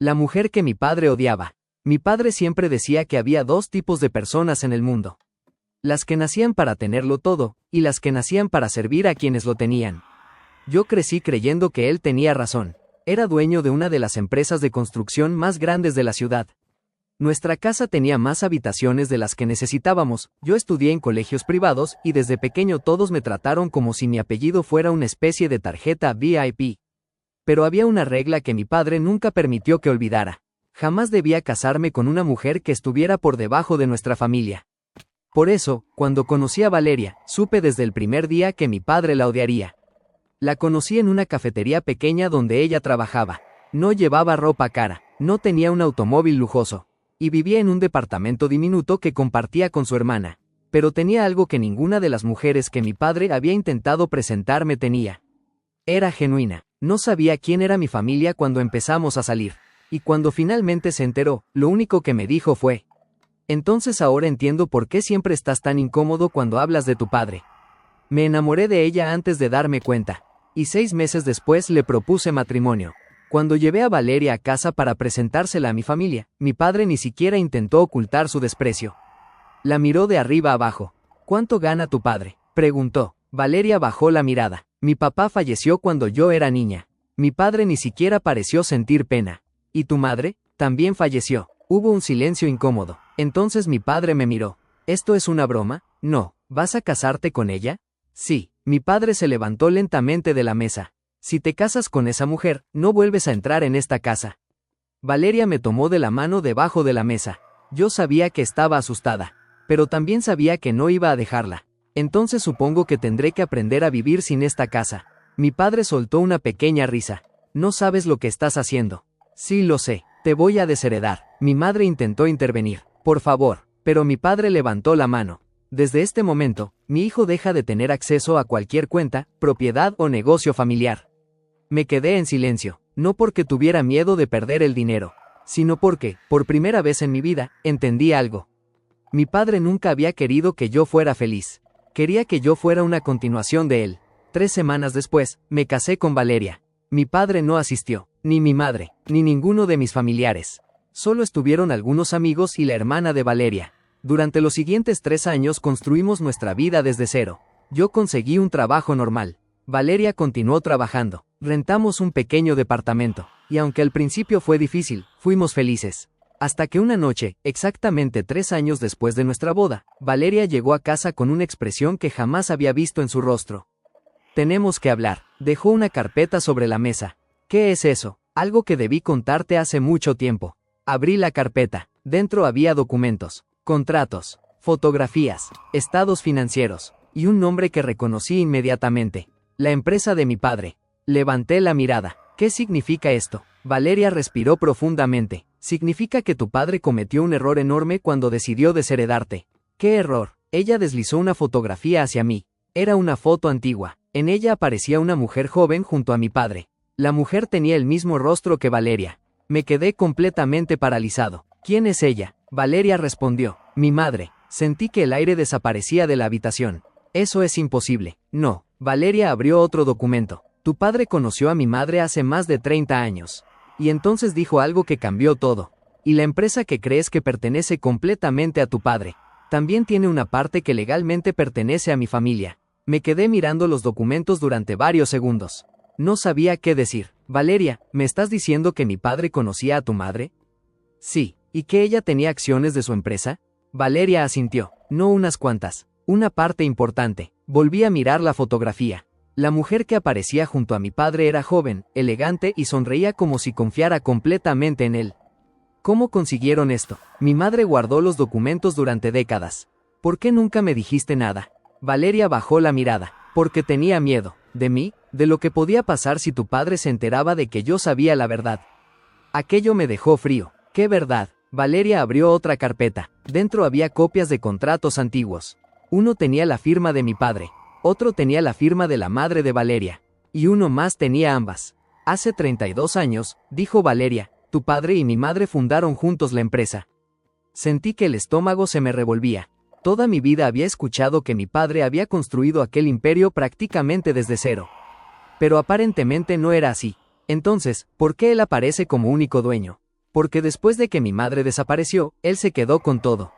La mujer que mi padre odiaba. Mi padre siempre decía que había dos tipos de personas en el mundo. Las que nacían para tenerlo todo, y las que nacían para servir a quienes lo tenían. Yo crecí creyendo que él tenía razón. Era dueño de una de las empresas de construcción más grandes de la ciudad. Nuestra casa tenía más habitaciones de las que necesitábamos. Yo estudié en colegios privados y desde pequeño todos me trataron como si mi apellido fuera una especie de tarjeta VIP. Pero había una regla que mi padre nunca permitió que olvidara. Jamás debía casarme con una mujer que estuviera por debajo de nuestra familia. Por eso, cuando conocí a Valeria, supe desde el primer día que mi padre la odiaría. La conocí en una cafetería pequeña donde ella trabajaba. No llevaba ropa cara, no tenía un automóvil lujoso, y vivía en un departamento diminuto que compartía con su hermana. Pero tenía algo que ninguna de las mujeres que mi padre había intentado presentarme tenía. Era genuina. No sabía quién era mi familia cuando empezamos a salir. Y cuando finalmente se enteró, lo único que me dijo fue: entonces ahora entiendo por qué siempre estás tan incómodo cuando hablas de tu padre. Me enamoré de ella antes de darme cuenta, y 6 meses después le propuse matrimonio. Cuando llevé a Valeria a casa para presentársela a mi familia, mi padre ni siquiera intentó ocultar su desprecio. La miró de arriba abajo. ¿Cuánto gana tu padre?, preguntó. Valeria bajó la mirada. Mi papá falleció cuando yo era niña. Mi padre ni siquiera pareció sentir pena. ¿Y tu madre? También falleció. Hubo un silencio incómodo. Entonces mi padre me miró. ¿Esto es una broma? No. ¿Vas a casarte con ella? Sí. Mi padre se levantó lentamente de la mesa. Si te casas con esa mujer, no vuelves a entrar en esta casa. Valeria me tomó de la mano debajo de la mesa. Yo sabía que estaba asustada, pero también sabía que no iba a dejarla. Entonces supongo que tendré que aprender a vivir sin esta casa. Mi padre soltó una pequeña risa. No sabes lo que estás haciendo. Sí lo sé, te voy a desheredar. Mi madre intentó intervenir. Por favor, pero mi padre levantó la mano. Desde este momento, mi hijo deja de tener acceso a cualquier cuenta, propiedad o negocio familiar. Me quedé en silencio, no porque tuviera miedo de perder el dinero, sino porque, por primera vez en mi vida, entendí algo. Mi padre nunca había querido que yo fuera feliz. Quería que yo fuera una continuación de él. 3 semanas después, me casé con Valeria. Mi padre no asistió, ni mi madre, ni ninguno de mis familiares. Solo estuvieron algunos amigos y la hermana de Valeria. Durante los siguientes 3 años construimos nuestra vida desde cero. Yo conseguí un trabajo normal. Valeria continuó trabajando. Rentamos un pequeño departamento. Y aunque al principio fue difícil, fuimos felices. Hasta que una noche, exactamente 3 años después de nuestra boda, Valeria llegó a casa con una expresión que jamás había visto en su rostro. Tenemos que hablar. Dejó una carpeta sobre la mesa. ¿Qué es eso? Algo que debí contarte hace mucho tiempo. Abrí la carpeta. Dentro había documentos, contratos, fotografías, estados financieros, y un nombre que reconocí inmediatamente. La empresa de mi padre. Levanté la mirada. ¿Qué significa esto? Valeria respiró profundamente. Significa que tu padre cometió un error enorme cuando decidió desheredarte. ¿Qué error? Ella deslizó una fotografía hacia mí. Era una foto antigua. En ella aparecía una mujer joven junto a mi padre. La mujer tenía el mismo rostro que Valeria. Me quedé completamente paralizado. ¿Quién es ella? Valeria respondió. Mi madre. Sentí que el aire desaparecía de la habitación. Eso es imposible. No. Valeria abrió otro documento. Tu padre conoció a mi madre hace más de 30 años. Y entonces dijo algo que cambió todo. Y la empresa que crees que pertenece completamente a tu padre, también tiene una parte que legalmente pertenece a mi familia. Me quedé mirando los documentos durante varios segundos. No sabía qué decir. Valeria, ¿me estás diciendo que mi padre conocía a tu madre? Sí. ¿Y que ella tenía acciones de su empresa? Valeria asintió. No unas cuantas. Una parte importante. Volví a mirar la fotografía. La mujer que aparecía junto a mi padre era joven, elegante y sonreía como si confiara completamente en él. ¿Cómo consiguieron esto? Mi madre guardó los documentos durante décadas. ¿Por qué nunca me dijiste nada? Valeria bajó la mirada. Porque tenía miedo. ¿De mí? De lo que podía pasar si tu padre se enteraba de que yo sabía la verdad. Aquello me dejó frío. ¿Qué verdad? Valeria abrió otra carpeta. Dentro había copias de contratos antiguos. Uno tenía la firma de mi padre. Otro tenía la firma de la madre de Valeria. Y uno más tenía ambas. Hace 32 años, dijo Valeria, tu padre y mi madre fundaron juntos la empresa. Sentí que el estómago se me revolvía. Toda mi vida había escuchado que mi padre había construido aquel imperio prácticamente desde cero. Pero aparentemente no era así. Entonces, ¿por qué él aparece como único dueño? Porque después de que mi madre desapareció, él se quedó con todo.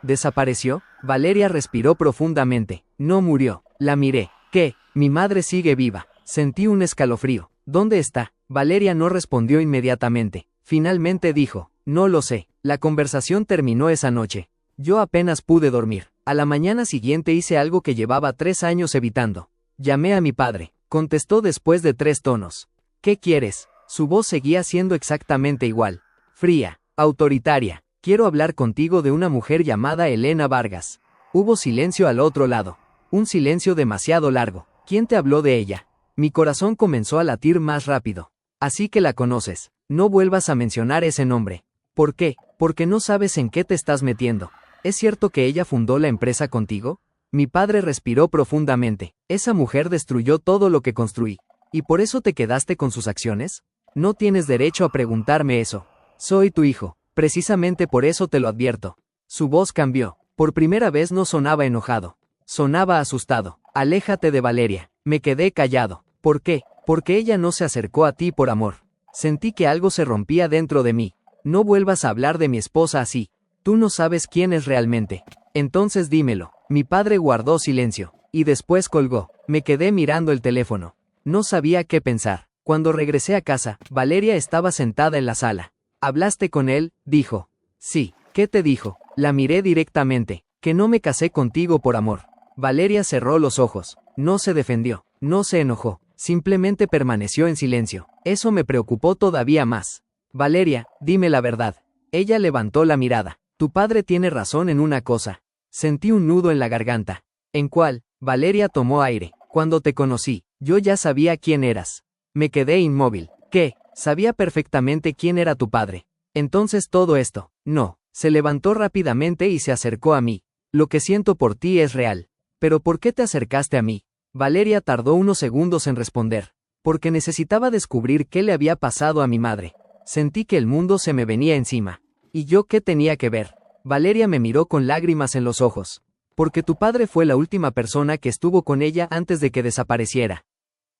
¿Desapareció? Valeria respiró profundamente. No murió. La miré. ¿Qué? Mi madre sigue viva. Sentí un escalofrío. ¿Dónde está? Valeria no respondió inmediatamente. Finalmente dijo, no lo sé. La conversación terminó esa noche. Yo apenas pude dormir. A la mañana siguiente hice algo que llevaba 3 años evitando. Llamé a mi padre. Contestó después de 3 tonos. ¿Qué quieres? Su voz seguía siendo exactamente igual. Fría, autoritaria. Quiero hablar contigo de una mujer llamada Elena Vargas. Hubo silencio al otro lado. Un silencio demasiado largo. ¿Quién te habló de ella? Mi corazón comenzó a latir más rápido. Así que la conoces. No vuelvas a mencionar ese nombre. ¿Por qué? Porque no sabes en qué te estás metiendo. ¿Es cierto que ella fundó la empresa contigo? Mi padre respiró profundamente. Esa mujer destruyó todo lo que construí. ¿Y por eso te quedaste con sus acciones? No tienes derecho a preguntarme eso. Soy tu hijo. Precisamente por eso te lo advierto. Su voz cambió. Por primera vez no sonaba enojado. Sonaba asustado. Aléjate de Valeria. Me quedé callado. ¿Por qué? Porque ella no se acercó a ti por amor. Sentí que algo se rompía dentro de mí. No vuelvas a hablar de mi esposa así. Tú no sabes quién es realmente. Entonces dímelo. Mi padre guardó silencio. Y después colgó. Me quedé mirando el teléfono. No sabía qué pensar. Cuando regresé a casa, Valeria estaba sentada en la sala. ¿Hablaste con él? Dijo. Sí. ¿Qué te dijo? La miré directamente. Que no me casé contigo por amor. Valeria cerró los ojos. No se defendió. No se enojó. Simplemente permaneció en silencio. Eso me preocupó todavía más. Valeria, dime la verdad. Ella levantó la mirada. Tu padre tiene razón en una cosa. Sentí un nudo en la garganta. ¿En cuál? Valeria tomó aire. Cuando te conocí, yo ya sabía quién eras. Me quedé inmóvil. ¿Qué? Sabía perfectamente quién era tu padre. Entonces todo esto. No. Se levantó rápidamente y se acercó a mí. Lo que siento por ti es real. ¿Pero por qué te acercaste a mí? Valeria tardó unos segundos en responder. Porque necesitaba descubrir qué le había pasado a mi madre. Sentí que el mundo se me venía encima. ¿Y yo qué tenía que ver? Valeria me miró con lágrimas en los ojos. Porque tu padre fue la última persona que estuvo con ella antes de que desapareciera.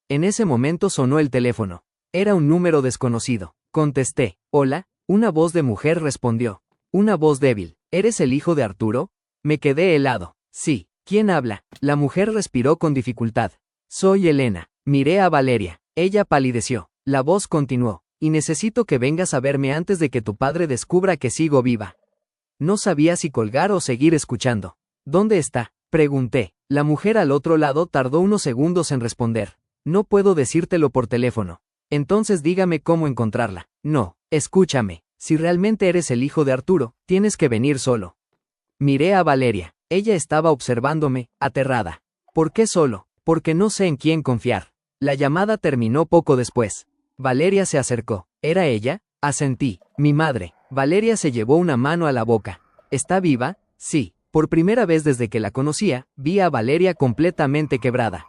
En ese momento sonó el teléfono. Era un número desconocido. Contesté. Hola, una voz de mujer respondió. Una voz débil. ¿Eres el hijo de Arturo? Me quedé helado. Sí. ¿Quién habla? La mujer respiró con dificultad. Soy Elena. Miré a Valeria. Ella palideció. La voz continuó. Y necesito que vengas a verme antes de que tu padre descubra que sigo viva. No sabía si colgar o seguir escuchando. ¿Dónde está? Pregunté. La mujer al otro lado tardó unos segundos en responder. No puedo decírtelo por teléfono. Entonces dígame cómo encontrarla. No, escúchame. Si realmente eres el hijo de Arturo, tienes que venir solo. Miré a Valeria. Ella estaba observándome, aterrada. ¿Por qué solo? Porque no sé en quién confiar. La llamada terminó poco después. Valeria se acercó. ¿Era ella? Asentí. Mi madre. Valeria se llevó una mano a la boca. ¿Está viva? Sí. Por primera vez desde que la conocía, vi a Valeria completamente quebrada.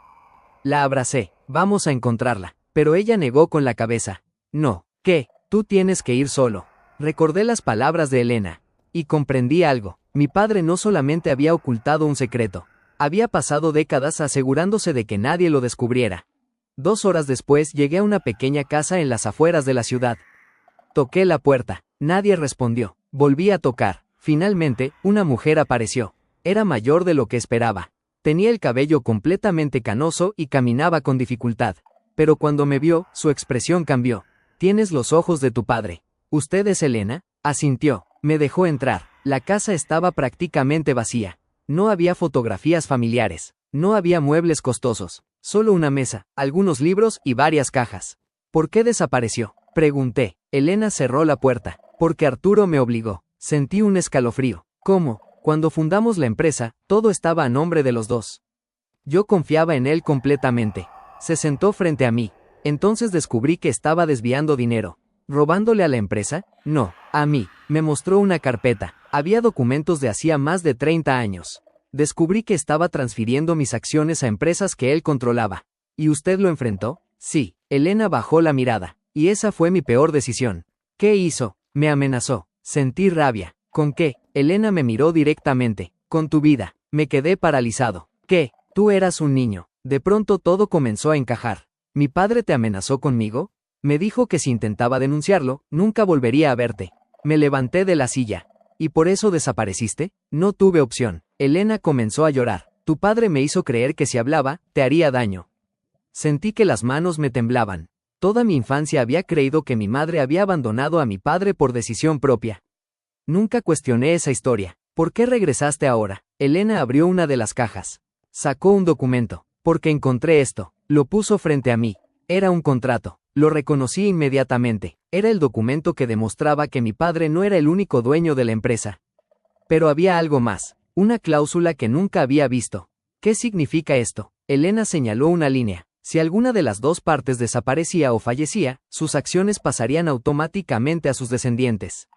La abracé. Vamos a encontrarla. Pero ella negó con la cabeza. No. ¿Qué? Tú tienes que ir solo. Recordé las palabras de Elena. Y comprendí algo. Mi padre no solamente había ocultado un secreto. Había pasado décadas asegurándose de que nadie lo descubriera. 2 horas después llegué a una pequeña casa en las afueras de la ciudad. Toqué la puerta. Nadie respondió. Volví a tocar. Finalmente, una mujer apareció. Era mayor de lo que esperaba. Tenía el cabello completamente canoso y caminaba con dificultad. Pero cuando me vio, su expresión cambió. Tienes los ojos de tu padre. ¿Usted es Elena? Asintió. Me dejó entrar. La casa estaba prácticamente vacía. No había fotografías familiares. No había muebles costosos. Solo una mesa, algunos libros y varias cajas. ¿Por qué desapareció? Pregunté. Elena cerró la puerta. Porque Arturo me obligó. Sentí un escalofrío. ¿Cómo? Cuando fundamos la empresa, todo estaba a nombre de los dos. Yo confiaba en él completamente. Se sentó frente a mí. Entonces descubrí que estaba desviando dinero. ¿Robándole a la empresa? No, a mí. Me mostró una carpeta. Había documentos de hacía más de 30 años. Descubrí que estaba transfiriendo mis acciones a empresas que él controlaba. ¿Y usted lo enfrentó? Sí. Elena bajó la mirada. Y esa fue mi peor decisión. ¿Qué hizo? Me amenazó. Sentí rabia. ¿Con qué? Elena me miró directamente. Con tu vida. Me quedé paralizado. ¿Qué? Tú eras un niño. De pronto todo comenzó a encajar. ¿Mi padre te amenazó conmigo? Me dijo que si intentaba denunciarlo, nunca volvería a verte. Me levanté de la silla. ¿Y por eso desapareciste? No tuve opción. Elena comenzó a llorar. Tu padre me hizo creer que si hablaba, te haría daño. Sentí que las manos me temblaban. Toda mi infancia había creído que mi madre había abandonado a mi padre por decisión propia. Nunca cuestioné esa historia. ¿Por qué regresaste ahora? Elena abrió una de las cajas. Sacó un documento. Porque encontré esto. Lo puso frente a mí. Era un contrato. Lo reconocí inmediatamente. Era el documento que demostraba que mi padre no era el único dueño de la empresa. Pero había algo más. Una cláusula que nunca había visto. ¿Qué significa esto? Elena señaló una línea. Si alguna de las dos partes desaparecía o fallecía, sus acciones pasarían automáticamente a sus descendientes.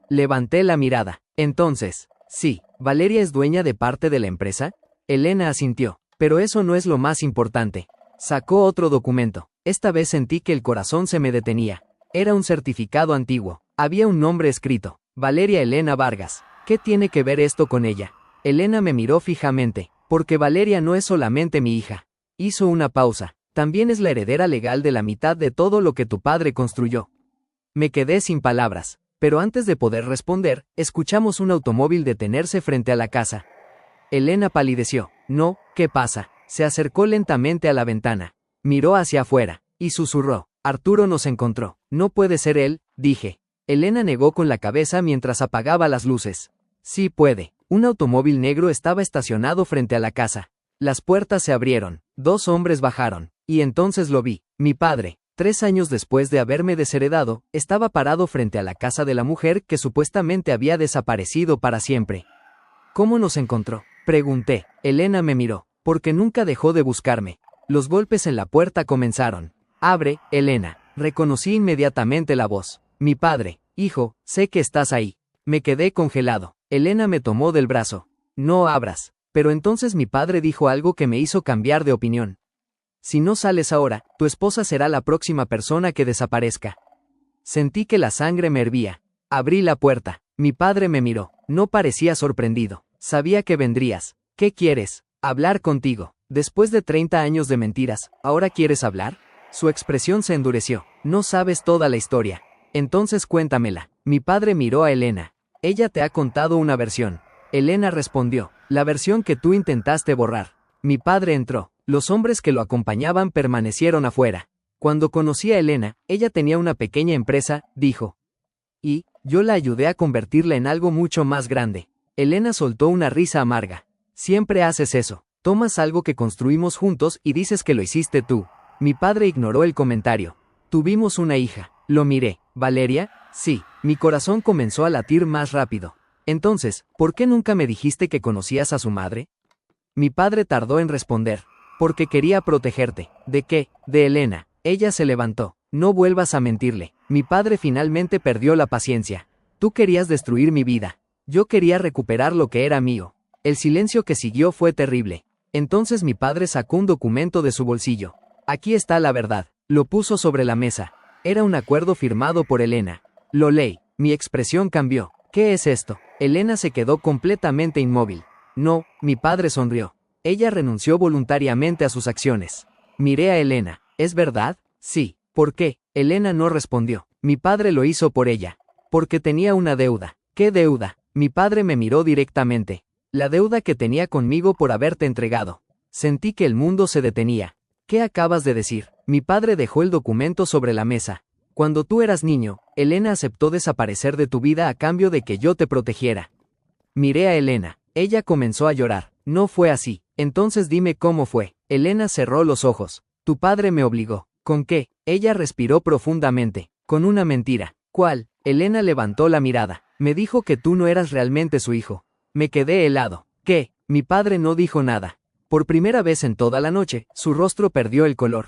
Levanté la mirada. Entonces, sí, ¿Valeria es dueña de parte de la empresa? Elena asintió. Pero eso no es lo más importante. Sacó otro documento. Esta vez sentí que el corazón se me detenía. Era un certificado antiguo. Había un nombre escrito. Valeria Elena Vargas. ¿Qué tiene que ver esto con ella? Elena me miró fijamente. Porque Valeria no es solamente mi hija. Hizo una pausa. También es la heredera legal de la mitad de todo lo que tu padre construyó. Me quedé sin palabras. Pero antes de poder responder, escuchamos un automóvil detenerse frente a la casa. Elena palideció. No, ¿qué pasa? Se acercó lentamente a la ventana. Miró hacia afuera. Y susurró. Arturo nos encontró. No puede ser él, dije. Elena negó con la cabeza mientras apagaba las luces. Sí puede. Un automóvil negro estaba estacionado frente a la casa. Las puertas se abrieron. 2 hombres bajaron. Y entonces lo vi. Mi padre, 3 años después de haberme desheredado, estaba parado frente a la casa de la mujer que supuestamente había desaparecido para siempre. ¿Cómo nos encontró? Pregunté. Elena me miró. Porque nunca dejó de buscarme. Los golpes en la puerta comenzaron. Abre, Elena. Reconocí inmediatamente la voz. Mi padre. Hijo, sé que estás ahí. Me quedé congelado. Elena me tomó del brazo. No abras. Pero entonces mi padre dijo algo que me hizo cambiar de opinión. Si no sales ahora, tu esposa será la próxima persona que desaparezca. Sentí que la sangre me hervía. Abrí la puerta. Mi padre me miró. No parecía sorprendido. Sabía que vendrías. ¿Qué quieres? Hablar contigo. Después de 30 años de mentiras, ¿ahora quieres hablar? Su expresión se endureció. No sabes toda la historia. Entonces cuéntamela. Mi padre miró a Elena. Ella te ha contado una versión. Elena respondió. La versión que tú intentaste borrar. Mi padre entró. Los hombres que lo acompañaban permanecieron afuera. Cuando conocí a Elena, ella tenía una pequeña empresa, dijo. Y, yo la ayudé a convertirla en algo mucho más grande. Elena soltó una risa amarga. Siempre haces eso. Tomas algo que construimos juntos y dices que lo hiciste tú. Mi padre ignoró el comentario. Tuvimos una hija. Lo miré. ¿Valeria? Sí. Mi corazón comenzó a latir más rápido. Entonces, ¿por qué nunca me dijiste que conocías a su madre? Mi padre tardó en responder. Porque quería protegerte. ¿De qué? De Elena. Ella se levantó. No vuelvas a mentirle. Mi padre finalmente perdió la paciencia. Tú querías destruir mi vida. Yo quería recuperar lo que era mío. El silencio que siguió fue terrible. Entonces mi padre sacó un documento de su bolsillo. Aquí está la verdad. Lo puso sobre la mesa. Era un acuerdo firmado por Elena. Lo leí. Mi expresión cambió. ¿Qué es esto? Elena se quedó completamente inmóvil. No, mi padre sonrió. Ella renunció voluntariamente a sus acciones. Miré a Elena. ¿Es verdad? Sí. ¿Por qué? Elena no respondió. Mi padre lo hizo por ella. Porque tenía una deuda. ¿Qué deuda? Mi padre me miró directamente. La deuda que tenía conmigo por haberte entregado. Sentí que el mundo se detenía. ¿Qué acabas de decir? Mi padre dejó el documento sobre la mesa. Cuando tú eras niño, Elena aceptó desaparecer de tu vida a cambio de que yo te protegiera. Miré a Elena. Ella comenzó a llorar. No fue así. Entonces dime cómo fue. Elena cerró los ojos. Tu padre me obligó. ¿Con qué? Ella respiró profundamente. Con una mentira. ¿Cuál? Elena levantó la mirada. Me dijo que tú no eras realmente su hijo. Me quedé helado. ¿Qué? Mi padre no dijo nada. Por primera vez en toda la noche, su rostro perdió el color.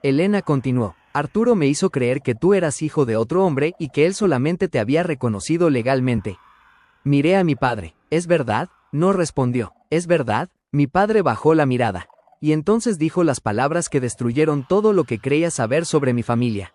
Elena continuó. Arturo me hizo creer que tú eras hijo de otro hombre y que él solamente te había reconocido legalmente. Miré a mi padre. ¿Es verdad? No respondió. ¿Es verdad? Mi padre bajó la mirada. Y entonces dijo las palabras que destruyeron todo lo que creía saber sobre mi familia.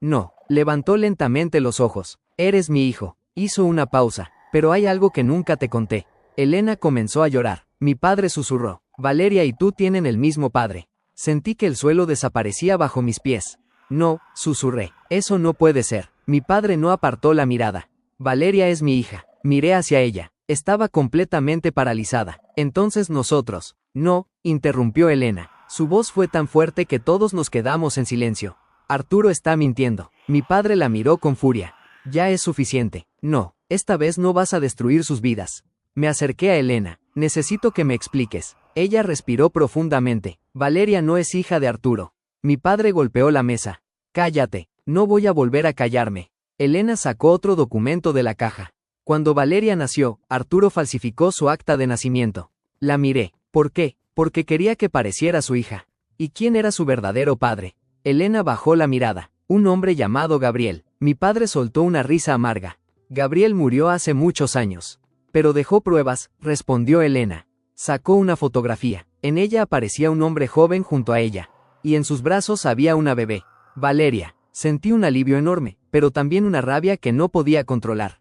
No. Levantó lentamente los ojos. Eres mi hijo. Hizo una pausa. Pero hay algo que nunca te conté. Elena comenzó a llorar. Mi padre susurró. Valeria y tú tienen el mismo padre. Sentí que el suelo desaparecía bajo mis pies. No, susurré. Eso no puede ser. Mi padre no apartó la mirada. Valeria es mi hija. Miré hacia ella. Estaba completamente paralizada. Entonces nosotros. No, interrumpió Elena. Su voz fue tan fuerte que todos nos quedamos en silencio. Arturo está mintiendo. Mi padre la miró con furia. Ya es suficiente. No, esta vez no vas a destruir sus vidas. Me acerqué a Elena. Necesito que me expliques. Ella respiró profundamente. Valeria no es hija de Arturo. Mi padre golpeó la mesa. Cállate. No voy a volver a callarme. Elena sacó otro documento de la caja. Cuando Valeria nació, Arturo falsificó su acta de nacimiento. La miré. ¿Por qué? Porque quería que pareciera su hija. ¿Y quién era su verdadero padre? Elena bajó la mirada. Un hombre llamado Gabriel. Mi padre soltó una risa amarga. Gabriel murió hace muchos años. Pero dejó pruebas, respondió Elena. Sacó una fotografía. En ella aparecía un hombre joven junto a ella. Y en sus brazos había una bebé. Valeria. Sentí un alivio enorme, pero también una rabia que no podía controlar.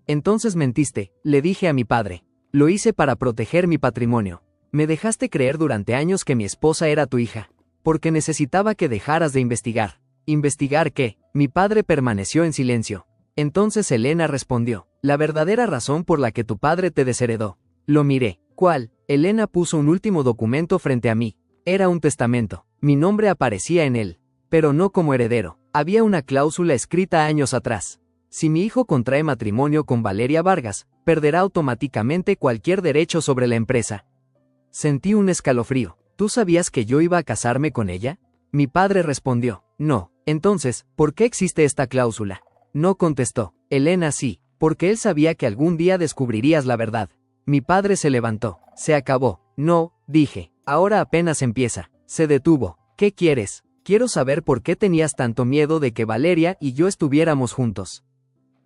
Entonces mentiste, le dije a mi padre. Lo hice para proteger mi patrimonio. Me dejaste creer durante años que mi esposa era tu hija. Porque necesitaba que dejaras de investigar. ¿Investigar qué? Mi padre permaneció en silencio. Entonces Elena respondió. La verdadera razón por la que tu padre te desheredó. Lo miré. ¿Cuál? Elena puso un último documento frente a mí. Era un testamento. Mi nombre aparecía en él. Pero no como heredero. Había una cláusula escrita años atrás. Si mi hijo contrae matrimonio con Valeria Vargas, perderá automáticamente cualquier derecho sobre la empresa. Sentí un escalofrío. ¿Tú sabías que yo iba a casarme con ella? Mi padre respondió. No. Entonces, ¿por qué existe esta cláusula? No contestó. Elena sí, porque él sabía que algún día descubrirías la verdad. Mi padre se levantó. Se acabó. No, dije. Ahora apenas empieza. Se detuvo. ¿Qué quieres? Quiero saber por qué tenías tanto miedo de que Valeria y yo estuviéramos juntos.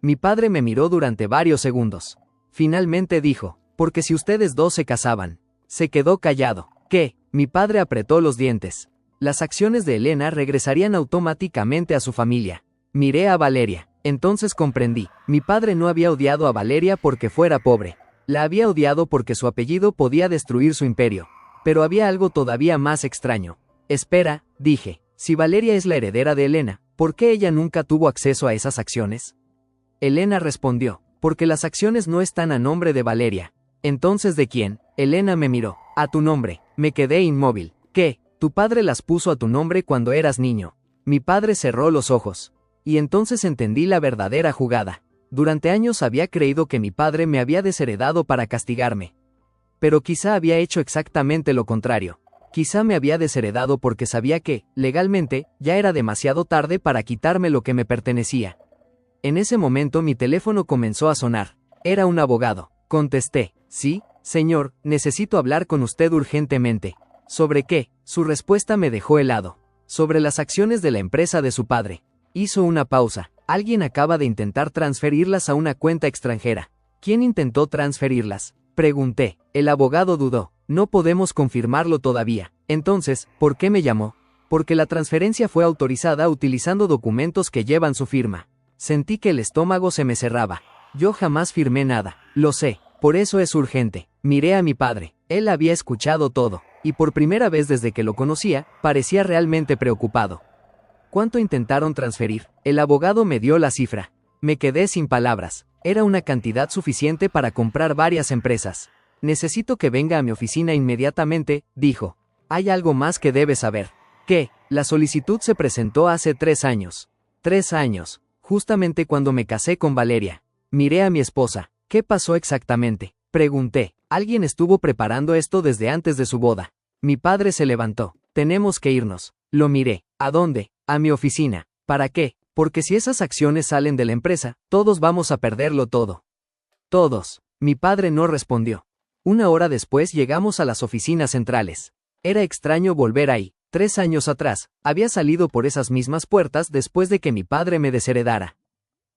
Mi padre me miró durante varios segundos. Finalmente dijo, porque si ustedes dos se casaban. Se quedó callado. ¿Qué? Mi padre apretó los dientes. Las acciones de Elena regresarían automáticamente a su familia. Miré a Valeria. Entonces comprendí. Mi padre no había odiado a Valeria porque fuera pobre. La había odiado porque su apellido podía destruir su imperio. Pero había algo todavía más extraño. Espera, dije. Si Valeria es la heredera de Elena, ¿por qué ella nunca tuvo acceso a esas acciones? Elena respondió, porque las acciones no están a nombre de Valeria. Entonces, ¿de quién? Elena me miró. A tu nombre. Me quedé inmóvil. ¿Qué? Tu padre las puso a tu nombre cuando eras niño. Mi padre cerró los ojos. Y entonces entendí la verdadera jugada. Durante años había creído que mi padre me había desheredado para castigarme. Pero quizá había hecho exactamente lo contrario. Quizá me había desheredado porque sabía que, legalmente, ya era demasiado tarde para quitarme lo que me pertenecía. En ese momento mi teléfono comenzó a sonar. Era un abogado. Contesté. Sí, señor, necesito hablar con usted urgentemente. ¿Sobre qué? Su respuesta me dejó helado. Sobre las acciones de la empresa de su padre. Hizo una pausa. Alguien acaba de intentar transferirlas a una cuenta extranjera. ¿Quién intentó transferirlas? Pregunté. El abogado dudó. No podemos confirmarlo todavía. Entonces, ¿por qué me llamó? Porque la transferencia fue autorizada utilizando documentos que llevan su firma. Sentí que el estómago se me cerraba. Yo jamás firmé nada. Lo sé. Por eso es urgente. Miré a mi padre. Él había escuchado todo. Y por primera vez desde que lo conocía, parecía realmente preocupado. ¿Cuánto intentaron transferir? El abogado me dio la cifra. Me quedé sin palabras. Era una cantidad suficiente para comprar varias empresas. Necesito que venga a mi oficina inmediatamente, dijo. Hay algo más que debes saber. ¿Qué? La solicitud se presentó hace 3 años. 3 años. Justamente cuando me casé con Valeria. Miré a mi esposa. ¿Qué pasó exactamente? Pregunté. Alguien estuvo preparando esto desde antes de su boda. Mi padre se levantó. Tenemos que irnos. Lo miré. ¿A dónde? A mi oficina. ¿Para qué? Porque si esas acciones salen de la empresa, todos vamos a perderlo todo. Todos. Mi padre no respondió. 1 hora después llegamos a las oficinas centrales. Era extraño volver ahí. 3 años atrás, había salido por esas mismas puertas después de que mi padre me desheredara.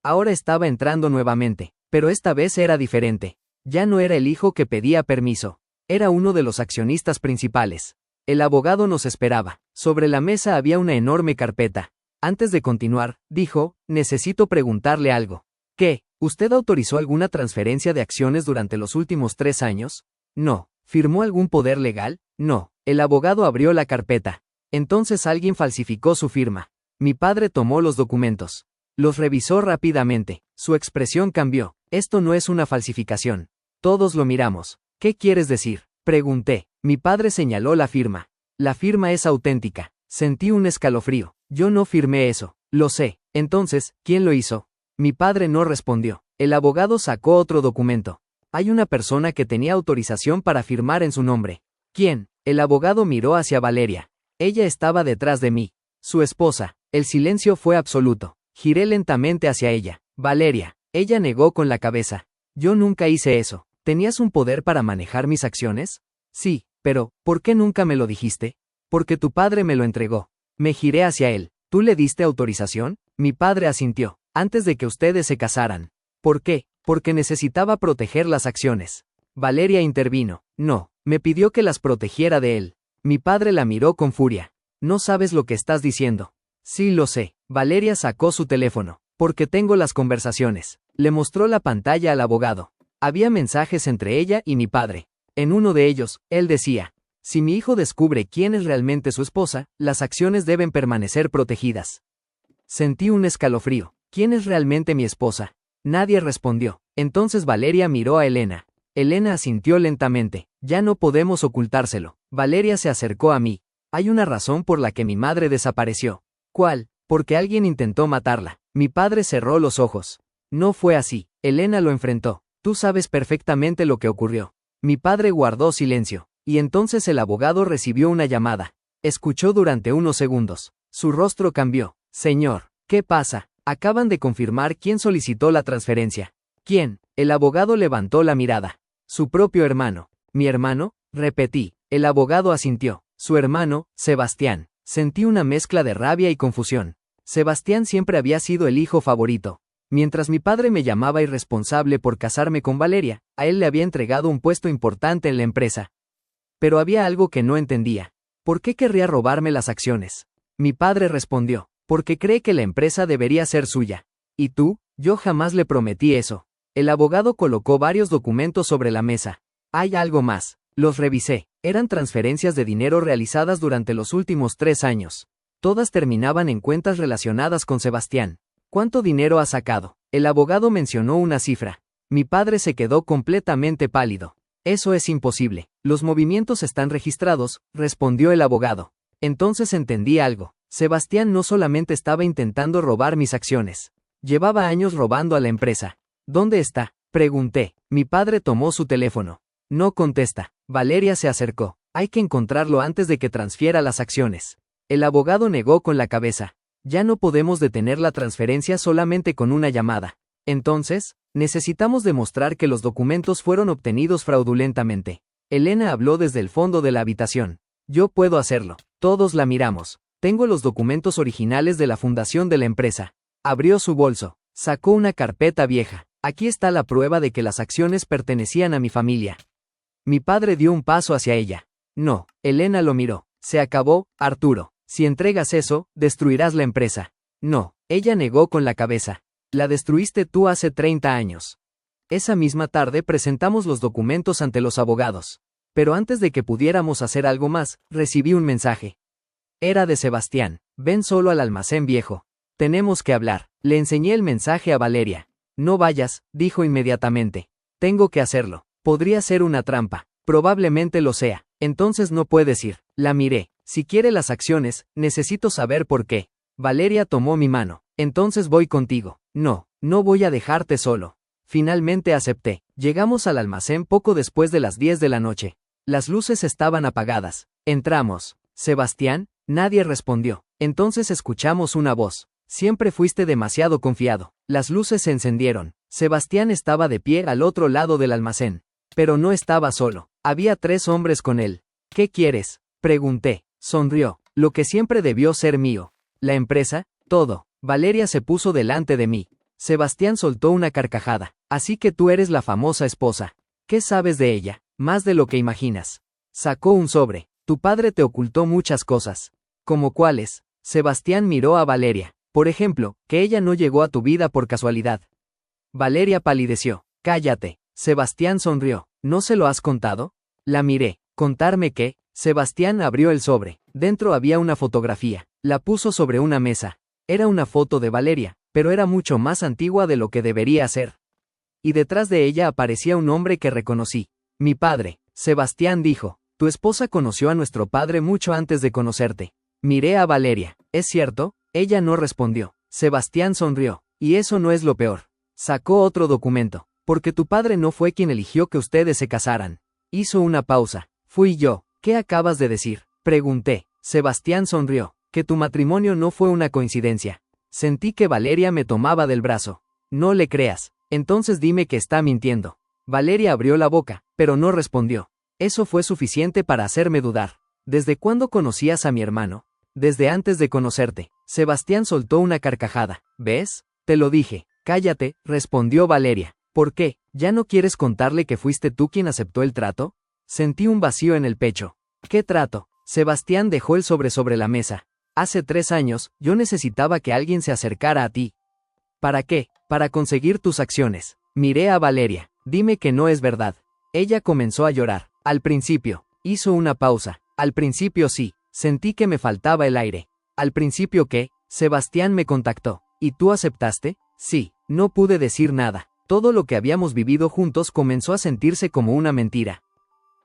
Ahora estaba entrando nuevamente, pero esta vez era diferente. Ya no era el hijo que pedía permiso. Era uno de los accionistas principales. El abogado nos esperaba. Sobre la mesa había una enorme carpeta. Antes de continuar, dijo, necesito preguntarle algo. ¿Qué? ¿Usted autorizó alguna transferencia de acciones durante los últimos 3 años? No. ¿Firmó algún poder legal? No. El abogado abrió la carpeta. Entonces alguien falsificó su firma. Mi padre tomó los documentos. Los revisó rápidamente. Su expresión cambió. Esto no es una falsificación. Todos lo miramos. ¿Qué quieres decir? Pregunté. Mi padre señaló la firma. La firma es auténtica. Sentí un escalofrío. Yo no firmé eso. Lo sé. Entonces, ¿quién lo hizo? Mi padre no respondió. El abogado sacó otro documento. Hay una persona que tenía autorización para firmar en su nombre. ¿Quién? El abogado miró hacia Valeria. Ella estaba detrás de mí. Su esposa. El silencio fue absoluto. Giré lentamente hacia ella. Valeria. Ella negó con la cabeza. Yo nunca hice eso. ¿Tenías un poder para manejar mis acciones? Sí, pero, ¿por qué nunca me lo dijiste? Porque tu padre me lo entregó. Me giré hacia él. ¿Tú le diste autorización? Mi padre asintió. Antes de que ustedes se casaran. ¿Por qué? Porque necesitaba proteger las acciones. Valeria intervino. No, me pidió que las protegiera de él. Mi padre la miró con furia. No sabes lo que estás diciendo. Sí lo sé. Valeria sacó su teléfono. Porque tengo las conversaciones. Le mostró la pantalla al abogado. Había mensajes entre ella y mi padre. En uno de ellos, él decía: si mi hijo descubre quién es realmente su esposa, las acciones deben permanecer protegidas. Sentí un escalofrío. ¿Quién es realmente mi esposa? Nadie respondió. Entonces Valeria miró a Elena. Elena asintió lentamente. Ya no podemos ocultárselo. Valeria se acercó a mí. Hay una razón por la que mi madre desapareció. ¿Cuál? Porque alguien intentó matarla. Mi padre cerró los ojos. No fue así. Elena lo enfrentó. Tú sabes perfectamente lo que ocurrió. Mi padre guardó silencio. Y entonces el abogado recibió una llamada. Escuchó durante unos segundos. Su rostro cambió. Señor, ¿qué pasa? Acaban de confirmar quién solicitó la transferencia. ¿Quién? El abogado levantó la mirada. Su propio hermano. ¿Mi hermano? Repetí. El abogado asintió. Su hermano, Sebastián. Sentí una mezcla de rabia y confusión. Sebastián siempre había sido el hijo favorito. Mientras mi padre me llamaba irresponsable por casarme con Valeria, a él le había entregado un puesto importante en la empresa. Pero había algo que no entendía. ¿Por qué querría robarme las acciones? Mi padre respondió. Porque cree que la empresa debería ser suya. ¿Y tú? Yo jamás le prometí eso. El abogado colocó varios documentos sobre la mesa. Hay algo más. Los revisé. Eran transferencias de dinero realizadas durante los últimos 3 años. Todas terminaban en cuentas relacionadas con Sebastián. ¿Cuánto dinero ha sacado? El abogado mencionó una cifra. Mi padre se quedó completamente pálido. Eso es imposible. Los movimientos están registrados, respondió el abogado. Entonces entendí algo. Sebastián no solamente estaba intentando robar mis acciones. Llevaba años robando a la empresa. ¿Dónde está? Pregunté. Mi padre tomó su teléfono. No contesta. Valeria se acercó. Hay que encontrarlo antes de que transfiera las acciones. El abogado negó con la cabeza. Ya no podemos detener la transferencia solamente con una llamada. Entonces, necesitamos demostrar que los documentos fueron obtenidos fraudulentamente. Elena habló desde el fondo de la habitación. Yo puedo hacerlo. Todos la miramos. Tengo los documentos originales de la fundación de la empresa. Abrió su bolso. Sacó una carpeta vieja. Aquí está la prueba de que las acciones pertenecían a mi familia. Mi padre dio un paso hacia ella. No, Elena lo miró. Se acabó, Arturo. Si entregas eso, destruirás la empresa. No, ella negó con la cabeza. La destruiste tú hace 30 años. Esa misma tarde presentamos los documentos ante los abogados. Pero antes de que pudiéramos hacer algo más, recibí un mensaje. Era de Sebastián. Ven solo al almacén viejo. Tenemos que hablar. Le enseñé el mensaje a Valeria. No vayas, dijo inmediatamente. Tengo que hacerlo. Podría ser una trampa. Probablemente lo sea. Entonces no puedes ir. La miré. Si quiere las acciones, necesito saber por qué. Valeria tomó mi mano. Entonces voy contigo. No, no voy a dejarte solo. Finalmente acepté. Llegamos al almacén poco después de las 10 de la noche. Las luces estaban apagadas. Entramos. Sebastián, nadie respondió. Entonces escuchamos una voz. Siempre fuiste demasiado confiado. Las luces se encendieron. Sebastián estaba de pie al otro lado del almacén. Pero no estaba solo. Había 3 hombres con él. ¿Qué quieres? Pregunté. Sonrió. Lo que siempre debió ser mío. La empresa, todo. Valeria se puso delante de mí. Sebastián soltó una carcajada. Así que tú eres la famosa esposa. ¿Qué sabes de ella? Más de lo que imaginas. Sacó un sobre. Tu padre te ocultó muchas cosas. ¿Como cuáles? Sebastián miró a Valeria. Por ejemplo, que ella no llegó a tu vida por casualidad. Valeria palideció. Cállate. Sebastián sonrió. ¿No se lo has contado? La miré. ¿Contarme qué? Sebastián abrió el sobre. Dentro había una fotografía. La puso sobre una mesa. Era una foto de Valeria, pero era mucho más antigua de lo que debería ser. Y detrás de ella aparecía un hombre que reconocí. Mi padre. Sebastián dijo, tu esposa conoció a nuestro padre mucho antes de conocerte. Miré a Valeria. ¿Es cierto? Ella no respondió. Sebastián sonrió. Y eso no es lo peor. Sacó otro documento. Porque tu padre no fue quien eligió que ustedes se casaran. Hizo una pausa. Fui yo. ¿Qué acabas de decir? Pregunté. Sebastián sonrió. Que tu matrimonio no fue una coincidencia. Sentí que Valeria me tomaba del brazo. No le creas. Entonces dime que está mintiendo. Valeria abrió la boca, pero no respondió. Eso fue suficiente para hacerme dudar. ¿Desde cuándo conocías a mi hermano? Desde antes de conocerte. Sebastián soltó una carcajada. ¿Ves? Te lo dije. Cállate, respondió Valeria. ¿Por qué? ¿Ya no quieres contarle que fuiste tú quien aceptó el trato? Sentí un vacío en el pecho. ¿Qué trato? Sebastián dejó el sobre la mesa. Hace 3 años, yo necesitaba que alguien se acercara a ti. ¿Para qué? Para conseguir tus acciones. Miré a Valeria. Dime que no es verdad. Ella comenzó a llorar. Al principio. Hizo una pausa. Al principio sí. Sentí que me faltaba el aire. ¿Al principio qué? Sebastián me contactó. ¿Y tú aceptaste? Sí. No pude decir nada. Todo lo que habíamos vivido juntos comenzó a sentirse como una mentira.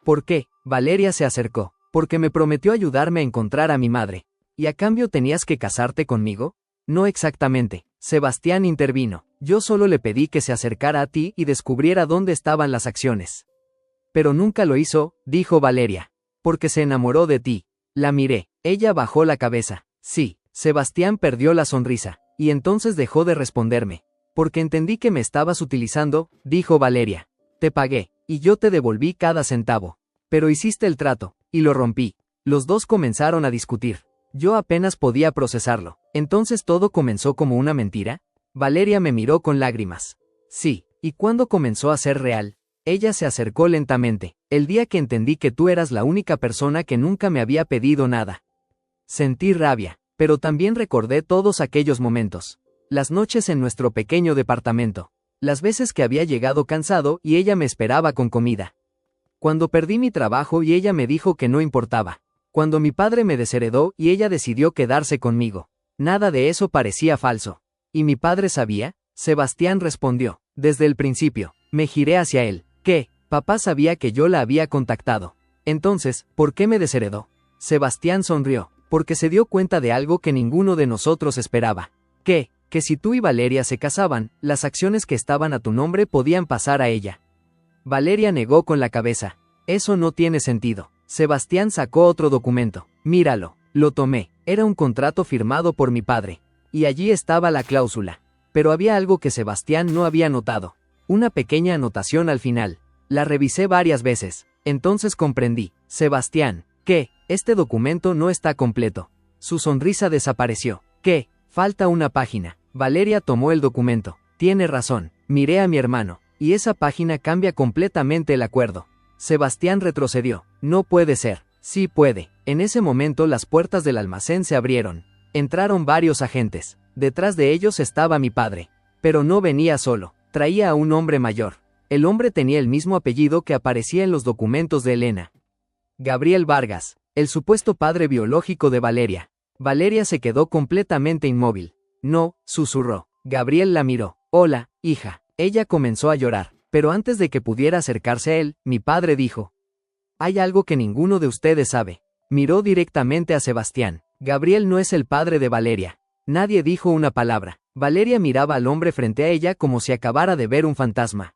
¿Por qué? Valeria se acercó. Porque me prometió ayudarme a encontrar a mi madre. ¿Y a cambio tenías que casarte conmigo? No exactamente. Sebastián intervino. Yo solo le pedí que se acercara a ti y descubriera dónde estaban las acciones. Pero nunca lo hizo, dijo Valeria. Porque se enamoró de ti. La miré. Ella bajó la cabeza. Sí. Sebastián perdió la sonrisa. Y entonces dejó de responderme. Porque entendí que me estabas utilizando, dijo Valeria. Te pagué. Y yo te devolví cada centavo. Pero hiciste el trato. Y lo rompí. Los dos comenzaron a discutir. Yo apenas podía procesarlo. ¿Entonces todo comenzó como una mentira? Valeria me miró con lágrimas. Sí. ¿Y cuándo comenzó a ser real? Ella se acercó lentamente. El día que entendí que tú eras la única persona que nunca me había pedido nada. Sentí rabia, pero también recordé todos aquellos momentos. Las noches en nuestro pequeño departamento. Las veces que había llegado cansado y ella me esperaba con comida. Cuando perdí mi trabajo y ella me dijo que no importaba. Cuando mi padre me desheredó y ella decidió quedarse conmigo. Nada de eso parecía falso. ¿Y mi padre sabía? Sebastián respondió. Desde el principio. Me giré hacia él. ¿Qué? Papá sabía que yo la había contactado. Entonces, ¿por qué me desheredó? Sebastián sonrió. Porque se dio cuenta de algo que ninguno de nosotros esperaba. ¿Qué? Que si tú y Valeria se casaban, las acciones que estaban a tu nombre podían pasar a ella. Valeria negó con la cabeza. Eso no tiene sentido. Sebastián sacó otro documento. Míralo. Lo tomé. Era un contrato firmado por mi padre. Y allí estaba la cláusula. Pero había algo que Sebastián no había notado. Una pequeña anotación al final. La revisé varias veces. Entonces comprendí. Sebastián, ¿qué? Este documento no está completo. Su sonrisa desapareció. ¿Qué? Falta una página. Valeria tomó el documento. Tiene razón. Miré a mi hermano. Y esa página cambia completamente el acuerdo. Sebastián retrocedió. No puede ser. Sí puede. En ese momento las puertas del almacén se abrieron. Entraron varios agentes. Detrás de ellos estaba mi padre. Pero no venía solo. Traía a un hombre mayor. El hombre tenía el mismo apellido que aparecía en los documentos de Elena. Gabriel Vargas, el supuesto padre biológico de Valeria. Valeria se quedó completamente inmóvil. No, susurró. Gabriel la miró. Hola, hija. Ella comenzó a llorar. Pero antes de que pudiera acercarse a él, mi padre dijo. Hay algo que ninguno de ustedes sabe. Miró directamente a Sebastián. Gabriel no es el padre de Valeria. Nadie dijo una palabra. Valeria miraba al hombre frente a ella como si acabara de ver un fantasma.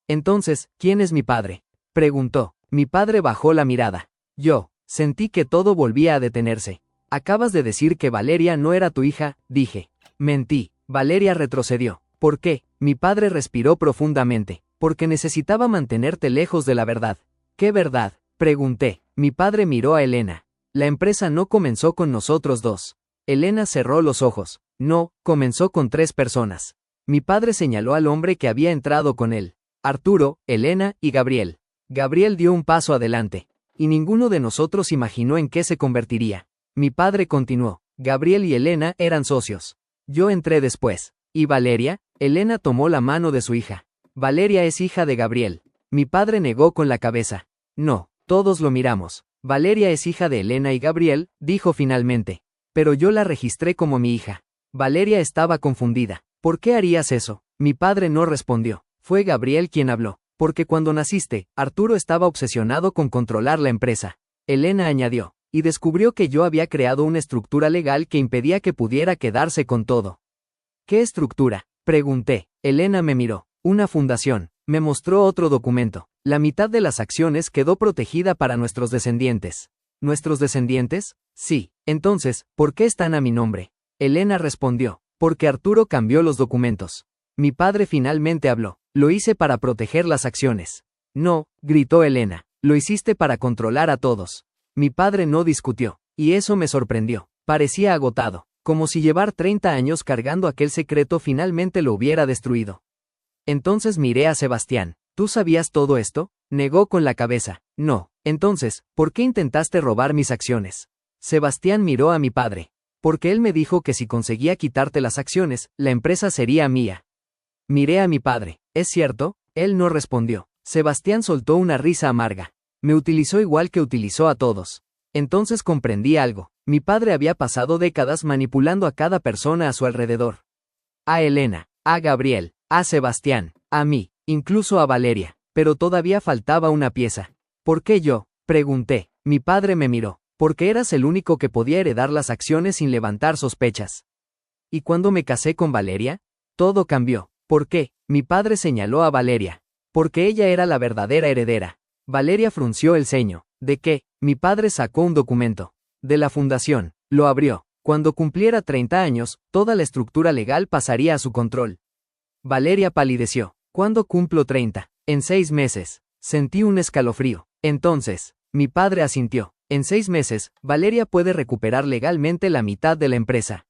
Entonces, ¿quién es mi padre? Preguntó. Mi padre bajó la mirada. Yo. Sentí que todo volvía a detenerse. Acabas de decir que Valeria no era tu hija, dije. Mentí. Valeria retrocedió. ¿Por qué? Mi padre respiró profundamente. Porque necesitaba mantenerte lejos de la verdad. ¿Qué verdad? Pregunté. Mi padre miró a Elena. La empresa no comenzó con nosotros dos. Elena cerró los ojos. No, comenzó con 3 personas. Mi padre señaló al hombre que había entrado con él. Arturo, Elena y Gabriel. Gabriel dio un paso adelante. Y ninguno de nosotros imaginó en qué se convertiría. Mi padre continuó. Gabriel y Elena eran socios. Yo entré después. ¿Y Valeria? Elena tomó la mano de su hija. Valeria es hija de Gabriel. Mi padre negó con la cabeza. No, todos lo miramos. Valeria es hija de Elena y Gabriel, dijo finalmente. Pero yo la registré como mi hija. Valeria estaba confundida. ¿Por qué harías eso? Mi padre no respondió. Fue Gabriel quien habló. Porque cuando naciste, Arturo estaba obsesionado con controlar la empresa. Elena añadió. Y descubrió que yo había creado una estructura legal que impedía que pudiera quedarse con todo. ¿Qué estructura? Pregunté. Elena me miró. Una fundación. Me mostró otro documento. La mitad de las acciones quedó protegida para nuestros descendientes. ¿Nuestros descendientes? Sí. Entonces, ¿por qué están a mi nombre? Elena respondió. Porque Arturo cambió los documentos. Mi padre finalmente habló. Lo hice para proteger las acciones. No, gritó Elena. Lo hiciste para controlar a todos. Mi padre no discutió. Y eso me sorprendió. Parecía agotado. Como si llevar 30 años cargando aquel secreto finalmente lo hubiera destruido. Entonces miré a Sebastián. ¿Tú sabías todo esto? Negó con la cabeza. No. Entonces, ¿por qué intentaste robar mis acciones? Sebastián miró a mi padre. Porque él me dijo que si conseguía quitarte las acciones, la empresa sería mía. Miré a mi padre. ¿Es cierto? Él no respondió. Sebastián soltó una risa amarga. Me utilizó igual que utilizó a todos. Entonces comprendí algo. Mi padre había pasado décadas manipulando a cada persona a su alrededor. A Elena, a Gabriel, a Sebastián, a mí, incluso a Valeria. Pero todavía faltaba una pieza. ¿Por qué yo? Pregunté. Mi padre me miró. Porque eras el único que podía heredar las acciones sin levantar sospechas. ¿Y cuando me casé con Valeria? Todo cambió. ¿Por qué? Mi padre señaló a Valeria. Porque ella era la verdadera heredera. Valeria frunció el ceño. ¿De qué? Mi padre sacó un documento. De la fundación. Lo abrió. Cuando cumpliera 30 años, toda la estructura legal pasaría a su control. Valeria palideció. ¿Cuándo cumplo 30? En 6 meses. Sentí un escalofrío. Entonces, mi padre asintió. En 6 meses, Valeria puede recuperar legalmente la mitad de la empresa.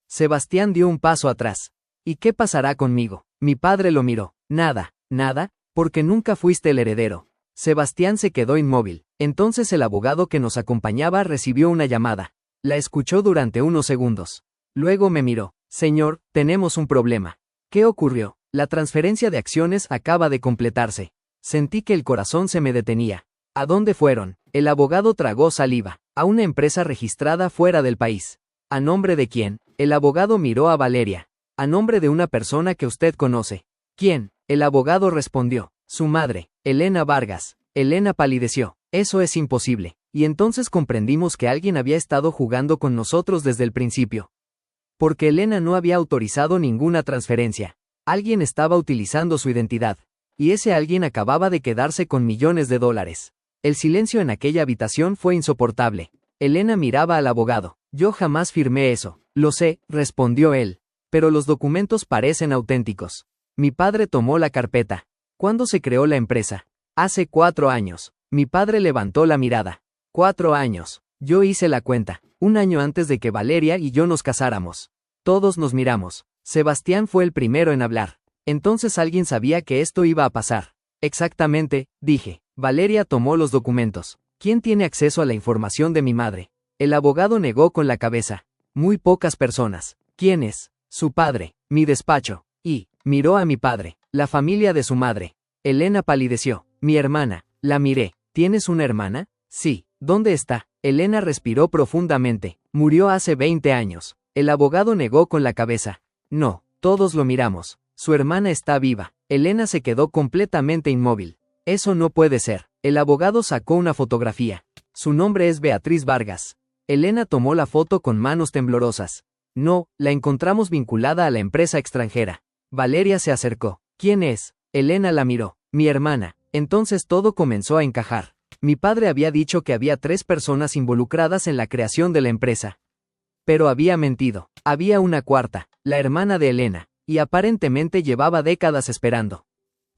Sebastián dio un paso atrás. ¿Y qué pasará conmigo? Mi padre lo miró. Nada, nada, porque nunca fuiste el heredero. Sebastián se quedó inmóvil. Entonces el abogado que nos acompañaba recibió una llamada. La escuchó durante unos segundos. Luego me miró. Señor, tenemos un problema. ¿Qué ocurrió? La transferencia de acciones acaba de completarse. Sentí que el corazón se me detenía. ¿A dónde fueron? El abogado tragó saliva. A una empresa registrada fuera del país. ¿A nombre de quién? El abogado miró a Valeria. A nombre de una persona que usted conoce. ¿Quién? El abogado respondió. Su madre, Elena Vargas. Elena palideció. Eso es imposible. Y entonces comprendimos que alguien había estado jugando con nosotros desde el principio. Porque Elena no había autorizado ninguna transferencia. Alguien estaba utilizando su identidad. Y ese alguien acababa de quedarse con millones de dólares. El silencio en aquella habitación fue insoportable. Elena miraba al abogado. Yo jamás firmé eso. Lo sé, respondió él. Pero los documentos parecen auténticos. Mi padre tomó la carpeta. ¿Cuándo se creó la empresa? Hace 4 años. Mi padre levantó la mirada. 4 años. Yo hice la cuenta. 1 año antes de que Valeria y yo nos casáramos. Todos nos miramos. Sebastián fue el primero en hablar. Entonces alguien sabía que esto iba a pasar. Exactamente, dije. Valeria tomó los documentos. ¿Quién tiene acceso a la información de mi madre? El abogado negó con la cabeza. Muy pocas personas. ¿Quién es? Su padre. Mi despacho. Y, miró a mi padre. La familia de su madre. Elena palideció. Mi hermana. La miré. ¿Tienes una hermana? Sí. ¿Dónde está? Elena respiró profundamente. Murió hace 20 años. El abogado negó con la cabeza. No. Todos lo miramos. Su hermana está viva. Elena se quedó completamente inmóvil. Eso no puede ser. El abogado sacó una fotografía. Su nombre es Beatriz Vargas. Elena tomó la foto con manos temblorosas. No, la encontramos vinculada a la empresa extranjera. Valeria se acercó. ¿Quién es? Elena la miró. Mi hermana. Entonces todo comenzó a encajar. Mi padre había dicho que había 3 personas involucradas en la creación de la empresa. Pero había mentido. Había una cuarta, la hermana de Elena, y aparentemente llevaba décadas esperando.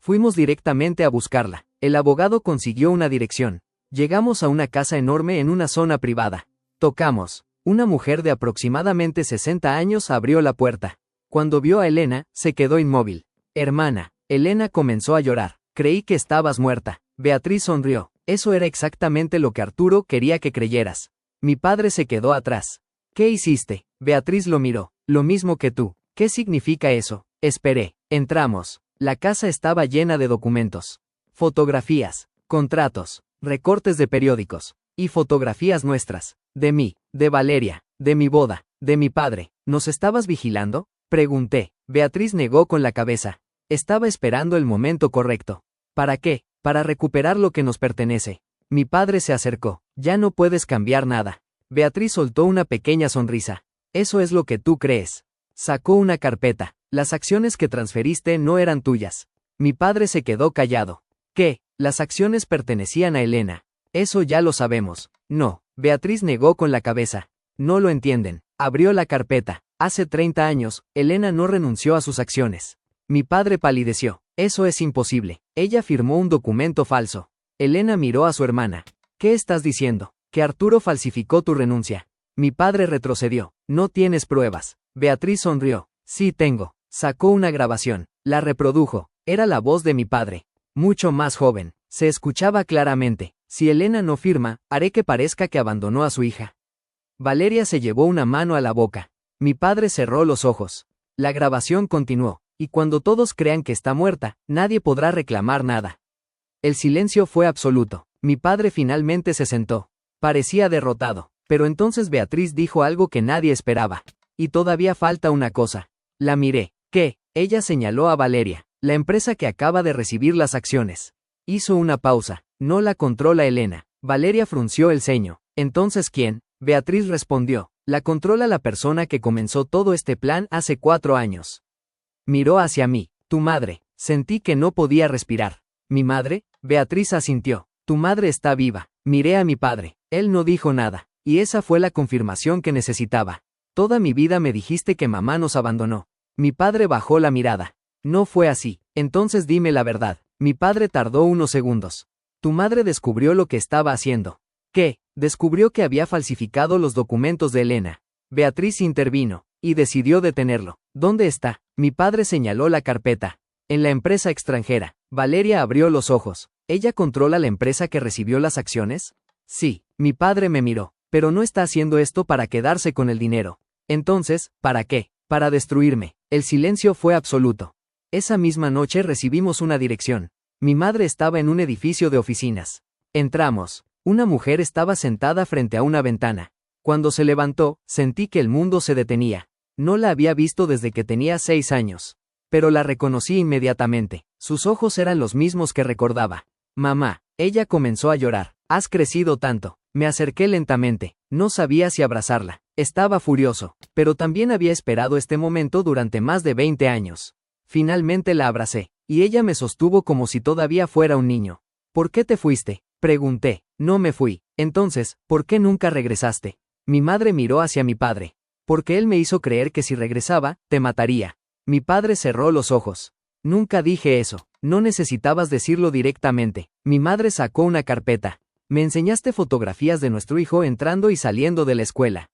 Fuimos directamente a buscarla. El abogado consiguió una dirección. Llegamos a una casa enorme en una zona privada. Tocamos. Una mujer de aproximadamente 60 años abrió la puerta. Cuando vio a Elena, se quedó inmóvil. Hermana. Elena comenzó a llorar. Creí que estabas muerta. Beatriz sonrió. Eso era exactamente lo que Arturo quería que creyeras. Mi padre se quedó atrás. ¿Qué hiciste? Beatriz lo miró. Lo mismo que tú. ¿Qué significa eso? Esperé. Entramos. La casa estaba llena de documentos. Fotografías, contratos, recortes de periódicos, y fotografías nuestras. De mí, de Valeria, de mi boda, de mi padre, ¿Nos estabas vigilando? Pregunté. Beatriz negó con la cabeza. Estaba esperando el momento correcto. ¿Para qué? Para recuperar lo que nos pertenece. Mi padre se acercó. Ya no puedes cambiar nada. Beatriz soltó una pequeña sonrisa. Eso es lo que tú crees. Sacó una carpeta. Las acciones que transferiste no eran tuyas. Mi padre se quedó callado. ¿Qué? Las acciones pertenecían a Elena. Eso ya lo sabemos. No. Beatriz negó con la cabeza. No lo entienden. Abrió la carpeta. Hace 30 años, Elena no renunció a sus acciones. Mi padre palideció. Eso es imposible. Ella firmó un documento falso. Elena miró a su hermana. ¿Qué estás diciendo? Que Arturo falsificó tu renuncia. Mi padre retrocedió. No tienes pruebas. Beatriz sonrió. Sí tengo. Sacó una grabación. La reprodujo. Era la voz de mi padre. Mucho más joven. Se escuchaba claramente. Si Elena no firma, haré que parezca que abandonó a su hija. Valeria se llevó una mano a la boca. Mi padre cerró los ojos. La grabación continuó. Y cuando todos crean que está muerta, nadie podrá reclamar nada. El silencio fue absoluto. Mi padre finalmente se sentó. Parecía derrotado. Pero entonces Beatriz dijo algo que nadie esperaba. Y todavía falta una cosa. La miré. ¿Qué? Ella señaló a Valeria, la empresa que acaba de recibir las acciones. Hizo una pausa. No la controla Elena. Valeria frunció el ceño. ¿Entonces quién? Beatriz respondió. La controla la persona que comenzó todo este plan hace 4 años. Miró hacia mí. Tu madre. Sentí que no podía respirar. ¿Mi madre? Beatriz asintió. Tu madre está viva. Miré a mi padre. Él no dijo nada. Y esa fue la confirmación que necesitaba. Toda mi vida me dijiste que mamá nos abandonó. Mi padre bajó la mirada. No fue así. Entonces dime la verdad. Mi padre tardó unos segundos. Tu madre descubrió lo que estaba haciendo. ¿Qué? Descubrió que había falsificado los documentos de Elena. Beatriz intervino. Y decidió detenerlo. ¿Dónde está? Mi padre señaló la carpeta. En la empresa extranjera. Valeria abrió los ojos. ¿Ella controla la empresa que recibió las acciones? Sí. Mi padre me miró. Pero no está haciendo esto para quedarse con el dinero. Entonces, ¿para qué? Para destruirme. El silencio fue absoluto. Esa misma noche recibimos una dirección. Mi madre estaba en un edificio de oficinas. Entramos. Una mujer estaba sentada frente a una ventana. Cuando se levantó, sentí que el mundo se detenía. No la había visto desde que tenía 6 años. Pero la reconocí inmediatamente. Sus ojos eran los mismos que recordaba. Mamá. Ella comenzó a llorar. Has crecido tanto. Me acerqué lentamente. No sabía si abrazarla. Estaba furioso. Pero también había esperado este momento durante más de 20 años. Finalmente la abracé. Y ella me sostuvo como si todavía fuera un niño. ¿Por qué te fuiste? Pregunté. No me fui. Entonces, ¿por qué nunca regresaste? Mi madre miró hacia mi padre. Porque él me hizo creer que si regresaba, te mataría. Mi padre cerró los ojos. Nunca dije eso. No necesitabas decirlo directamente. Mi madre sacó una carpeta. Me enseñaste fotografías de nuestro hijo entrando y saliendo de la escuela.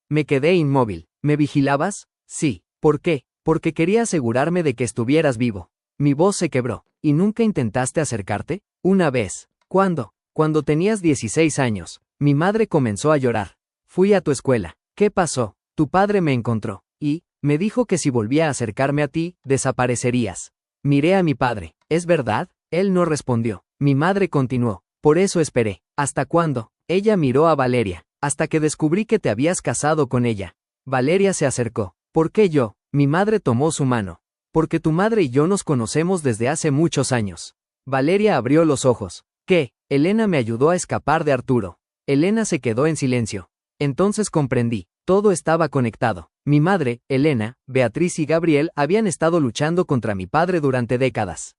Me quedé inmóvil. ¿Me vigilabas? Sí. ¿Por qué? Porque quería asegurarme de que estuvieras vivo. Mi voz se quebró. ¿Y nunca intentaste acercarte? Una vez. ¿Cuándo? Cuando tenías 16 años. Mi madre comenzó a llorar. Fui a tu escuela. ¿Qué pasó? Tu padre me encontró. Y me dijo que si volvía a acercarme a ti, desaparecerías. Miré a mi padre. ¿Es verdad? Él no respondió. Mi madre continuó. Por eso esperé. ¿Hasta cuándo? Ella miró a Valeria. Hasta que descubrí que te habías casado con ella. Valeria se acercó. ¿Por qué yo? Mi madre tomó su mano. Porque tu madre y yo nos conocemos desde hace muchos años. Valeria abrió los ojos. ¿Qué? Elena me ayudó a escapar de Arturo. Elena se quedó en silencio. Entonces comprendí. Todo estaba conectado. Mi madre, Elena, Beatriz y Gabriel habían estado luchando contra mi padre durante décadas.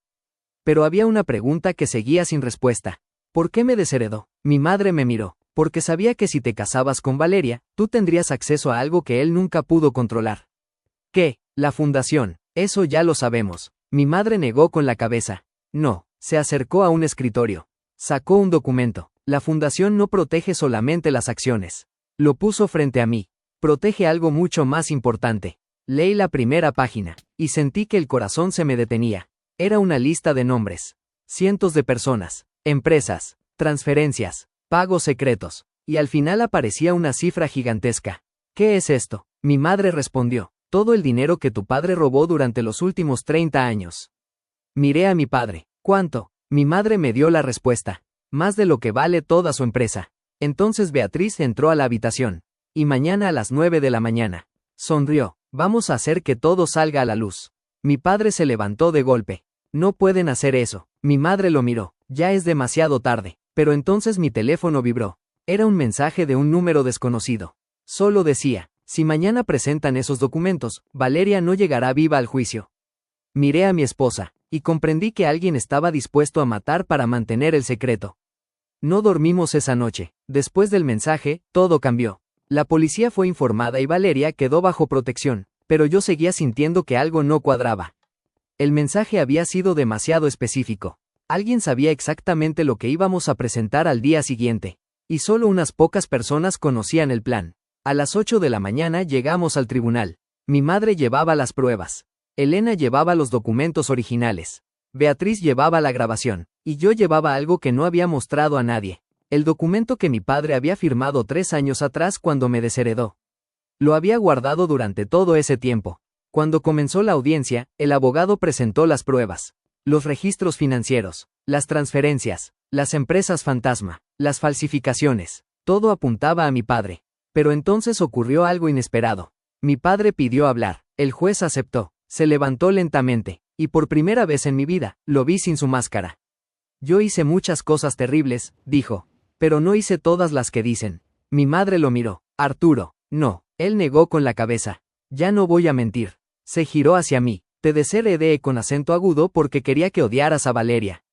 Pero había una pregunta que seguía sin respuesta. ¿Por qué me desheredó? Mi madre me miró. Porque sabía que si te casabas con Valeria, tú tendrías acceso a algo que él nunca pudo controlar. ¿Qué? La fundación. Eso ya lo sabemos. Mi madre negó con la cabeza. No. Se acercó a un escritorio. Sacó un documento. La fundación no protege solamente las acciones. Lo puso frente a mí. Protege algo mucho más importante. Leí la primera página. Y sentí que el corazón se me detenía. Era una lista de nombres. Cientos de personas. Empresas. Transferencias. Pagos secretos. Y al final aparecía una cifra gigantesca. ¿Qué es esto? Mi madre respondió. Todo el dinero que tu padre robó durante los últimos 30 años. Miré a mi padre. ¿Cuánto? Mi madre me dio la respuesta. Más de lo que vale toda su empresa. Entonces Beatriz entró a la habitación. Y mañana a las 9 de la mañana. Sonrió. Vamos a hacer que todo salga a la luz. Mi padre se levantó de golpe. No pueden hacer eso. Mi madre lo miró. Ya es demasiado tarde. Pero entonces mi teléfono vibró. Era un mensaje de un número desconocido. Solo decía, si mañana presentan esos documentos, Valeria no llegará viva al juicio. Miré a mi esposa, y comprendí que alguien estaba dispuesto a matar para mantener el secreto. No dormimos esa noche. Después del mensaje, todo cambió. La policía fue informada y Valeria quedó bajo protección, pero yo seguía sintiendo que algo no cuadraba. El mensaje había sido demasiado específico. Alguien sabía exactamente lo que íbamos a presentar al día siguiente, y solo unas pocas personas conocían el plan. A las 8 de la mañana llegamos al tribunal. Mi madre llevaba las pruebas. Elena llevaba los documentos originales. Beatriz llevaba la grabación, y yo llevaba algo que no había mostrado a nadie. El documento que mi padre había firmado 3 años atrás cuando me desheredó. Lo había guardado durante todo ese tiempo. Cuando comenzó la audiencia, el abogado presentó las pruebas. Los registros financieros, las transferencias, las empresas fantasma, las falsificaciones. Todo apuntaba a mi padre. Pero entonces ocurrió algo inesperado. Mi padre pidió hablar. El juez aceptó. Se levantó lentamente, y por primera vez en mi vida, lo vi sin su máscara. Yo hice muchas cosas terribles, dijo. Pero no hice todas las que dicen. Mi madre lo miró. Arturo, no. Él negó con la cabeza. Ya no voy a mentir. Se giró hacia mí. Te desheredé con acento agudo porque quería que odiaras a Valeria.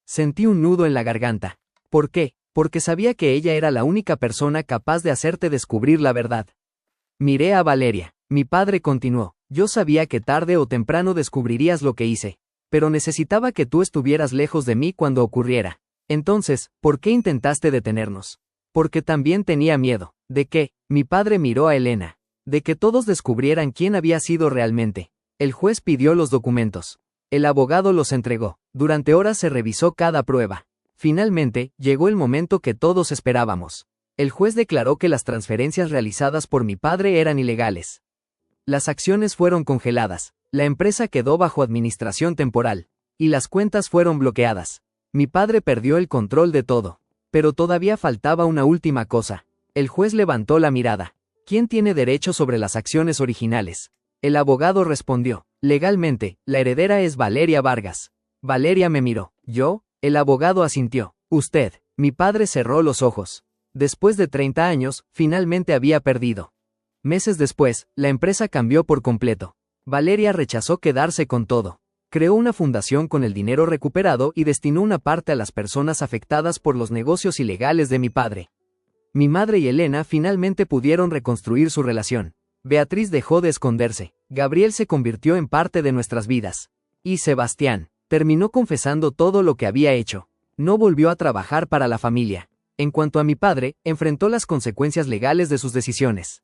Sentí un nudo en la garganta. ¿Por qué? Porque sabía que ella era la única persona capaz de hacerte descubrir la verdad. Miré a Valeria. Mi padre continuó. Yo sabía que tarde o temprano descubrirías lo que hice. Pero necesitaba que tú estuvieras lejos de mí cuando ocurriera. Entonces, ¿por qué intentaste detenernos? Porque también tenía miedo. ¿De qué? Mi padre miró a Elena. De que todos descubrieran quién había sido realmente. El juez pidió los documentos. El abogado los entregó. Durante horas se revisó cada prueba. Finalmente, llegó el momento que todos esperábamos. El juez declaró que las transferencias realizadas por mi padre eran ilegales. Las acciones fueron congeladas, la empresa quedó bajo administración temporal, y las cuentas fueron bloqueadas. Mi padre perdió el control de todo. Pero todavía faltaba una última cosa. El juez levantó la mirada. ¿Quién tiene derecho sobre las acciones originales? El abogado respondió. Legalmente, la heredera es Valeria Vargas. Valeria me miró. ¿Yo? El abogado asintió. Usted. Mi padre cerró los ojos. Después de 30 años, finalmente había perdido. Meses después, la empresa cambió por completo. Valeria rechazó quedarse con todo. Creó una fundación con el dinero recuperado y destinó una parte a las personas afectadas por los negocios ilegales de mi padre. Mi madre y Elena finalmente pudieron reconstruir su relación. Beatriz dejó de esconderse. Gabriel se convirtió en parte de nuestras vidas. Y Sebastián terminó confesando todo lo que había hecho. No volvió a trabajar para la familia. En cuanto a mi padre, enfrentó las consecuencias legales de sus decisiones.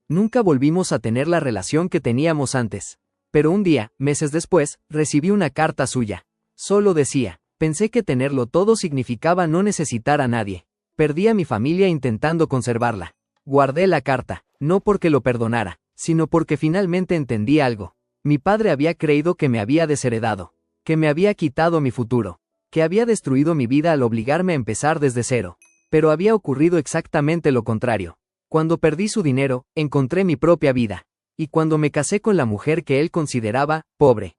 Nunca volvimos a tener la relación que teníamos antes. Pero un día, meses después, recibí una carta suya. Solo decía, pensé que tenerlo todo significaba no necesitar a nadie. Perdí a mi familia intentando conservarla. Guardé la carta, no porque lo perdonara, sino porque finalmente entendí algo. Mi padre había creído que me había desheredado, que me había quitado mi futuro, que había destruido mi vida al obligarme a empezar desde cero. Pero había ocurrido exactamente lo contrario. Cuando perdí su dinero, encontré mi propia vida. Y cuando me casé con la mujer que él consideraba pobre,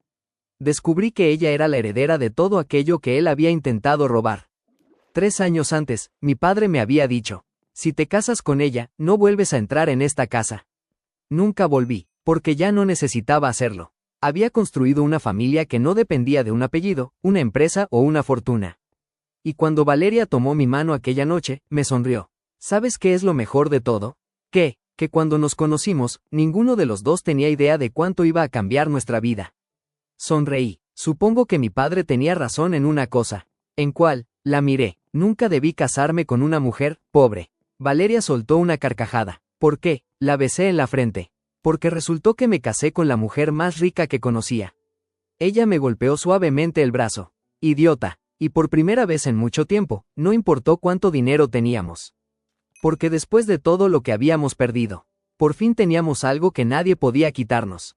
descubrí que ella era la heredera de todo aquello que él había intentado robar. 3 años antes, mi padre me había dicho, si te casas con ella, no vuelves a entrar en esta casa. Nunca volví, porque ya no necesitaba hacerlo. Había construido una familia que no dependía de un apellido, una empresa o una fortuna. Y cuando Valeria tomó mi mano aquella noche, me sonrió. ¿Sabes qué es lo mejor de todo? Que cuando nos conocimos, ninguno de los dos tenía idea de cuánto iba a cambiar nuestra vida. Sonreí. Supongo que mi padre tenía razón en una cosa. ¿En cuál? La miré. Nunca debí casarme con una mujer pobre. Valeria soltó una carcajada. ¿Por qué? La besé en la frente. Porque resultó que me casé con la mujer más rica que conocía. Ella me golpeó suavemente el brazo. Idiota. Y por primera vez en mucho tiempo, no importó cuánto dinero teníamos. Porque después de todo lo que habíamos perdido, por fin teníamos algo que nadie podía quitarnos.